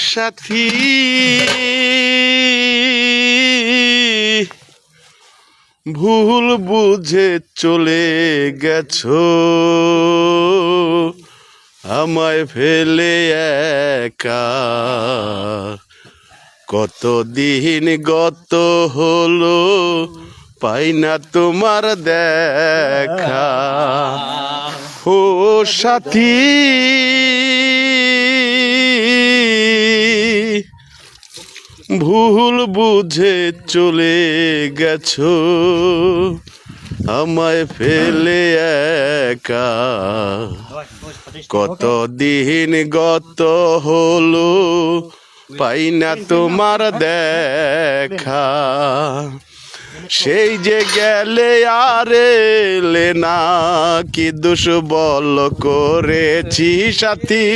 সাথী ভুল বুঝে চলে গেছো আমায় ফেলে একা কতদিন গত হলো পাই না তোমার দেখা ও সাথী ভুল বুঝে চলে গেছো আমায় ফেলে একা কতদিন গত হলো পাই না তোমার দেখা সেই যে গেলে আর এলে না কি দোষ বল করেছি সাথী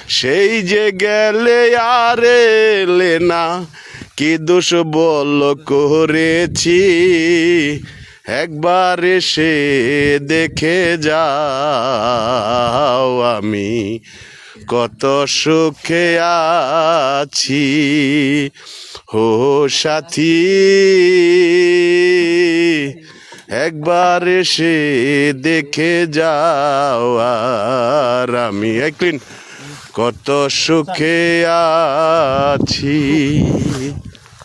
সেই যে গেলে আর এলে না কি দোষ বল করেছি একবার এসে দেখে যাও আমি কত সুখে আছি ও সাথী একবার এসে দেখে যাও আর আমি একদিন কত সুখে আছি।